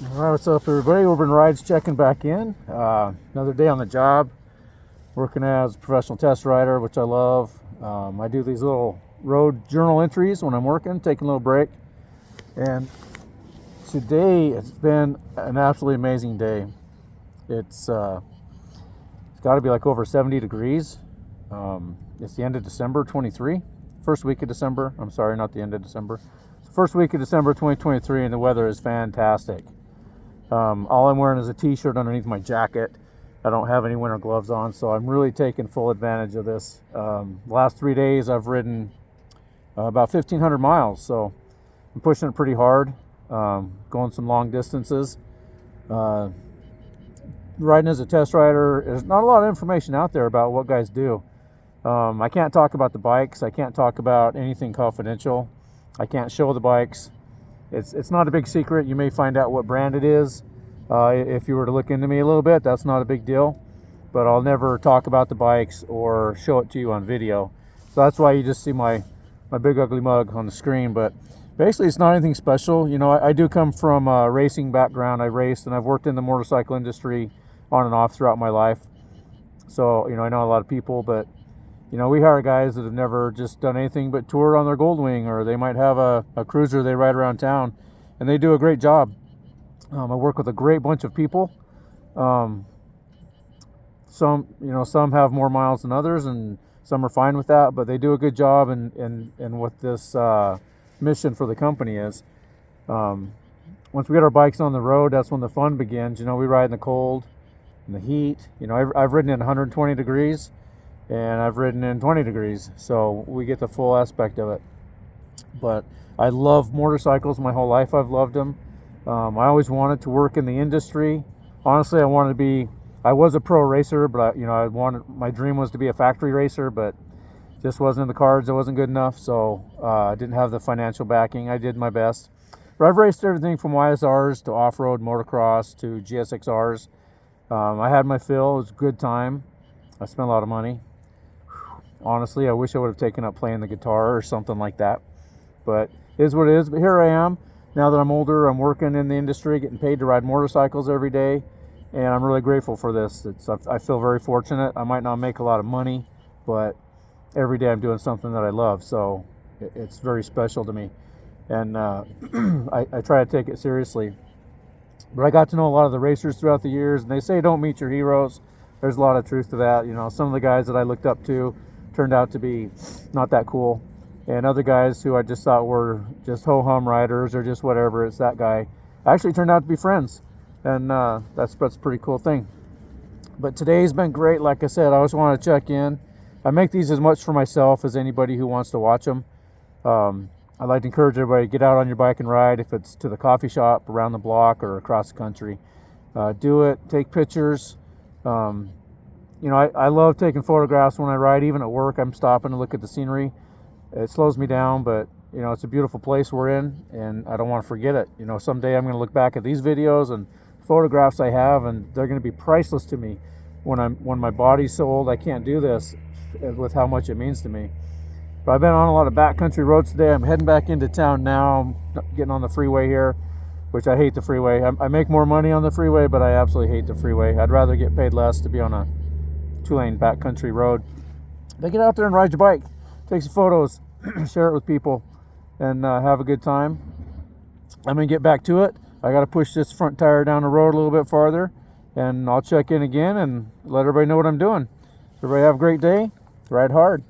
All right, what's up, everybody? Urban Rides checking back in. Another day on the job, working as a professional test rider, which I love. I do these little road journal entries when I'm working, taking a little break. And today it's been an absolutely amazing day. It's got to be like over 70 degrees. It's the end of December 23, first week of December. I'm sorry, not the end of December. It's the first week of December 2023, and the weather is fantastic. All I'm wearing is a t-shirt underneath my jacket. I don't have any winter gloves on, so I'm really taking full advantage of this. The last 3 days I've ridden about 1,500 miles, so I'm pushing it pretty hard, going some long distances. Riding as a test rider, there's not a lot of information out there about what guys do. I can't talk about the bikes. I can't talk about anything confidential. I can't show the bikes. It's not a big secret. You may find out what brand it is. If you were to look into me a little bit, that's not a big deal. But I'll never talk about the bikes or show it to you on video. So that's why you just see my big ugly mug on the screen. But basically, it's not anything special. You know, I do come from a racing background. I raced and I've worked in the motorcycle industry on and off throughout my life. So, you know, I know a lot of people, but you know, we hire guys that have never just done anything but tour on their Goldwing, or they might have a cruiser they ride around town, and they do a great job. I work with a great bunch of people. Some have more miles than others, and some are fine with that, but they do a good job in what this mission for the company is. Once we get our bikes on the road, that's when the fun begins. You know, we ride in the cold, in the heat. You know, I've ridden in 120 degrees. And I've ridden in 20 degrees, so we get the full aspect of it. But I love motorcycles. My whole life I've loved them. I always wanted to work in the industry. Honestly, I was a pro racer, but my dream was to be a factory racer, but just wasn't in the cards. It wasn't good enough, so I didn't have the financial backing. I did my best. But I've raced everything from YSRs to off-road motocross to GSXRs. I had my fill. It was a good time. I spent a lot of money. Honestly, I wish I would have taken up playing the guitar or something like that. But it is what it is. But here I am. Now that I'm older, I'm working in the industry, getting paid to ride motorcycles every day. And I'm really grateful for this. I feel very fortunate. I might not make a lot of money, but every day I'm doing something that I love. So it's very special to me. And I try to take it seriously. But I got to know a lot of the racers throughout the years. And they say don't meet your heroes. There's a lot of truth to that. You know, some of the guys that I looked up to turned out to be not that cool, and other guys who I just thought were just ho-hum riders or just whatever, it's that guy, actually turned out to be friends, and that's a pretty cool thing. But today's been great. Like I said, I always want to check in. I make these as much for myself as anybody who wants to watch them. I'd like to encourage everybody to get out on your bike and ride. If it's to the coffee shop, around the block, or across the country, do it. Take pictures. You know, I love taking photographs when I ride. Even at work, I'm stopping to look at the scenery. It slows me down, but you know, it's a beautiful place we're in, and I don't want to forget it. You know, someday I'm going to look back at these videos and photographs I have, and they're going to be priceless to me when my body's so old I can't do this, with how much it means to me. But I've been on a lot of backcountry roads today. I'm heading back into town now. I'm getting on the freeway here, which I hate the freeway. I make more money on the freeway, but I absolutely hate the freeway. I'd rather get paid less to be on a 2-lane backcountry road. Then get out there and ride your bike, take some photos, share it with people, and have a good time. I'm gonna get back to it. I got to push this front tire down the road a little bit farther, and I'll check in again and let everybody know what I'm doing. Everybody have a great day. Ride hard.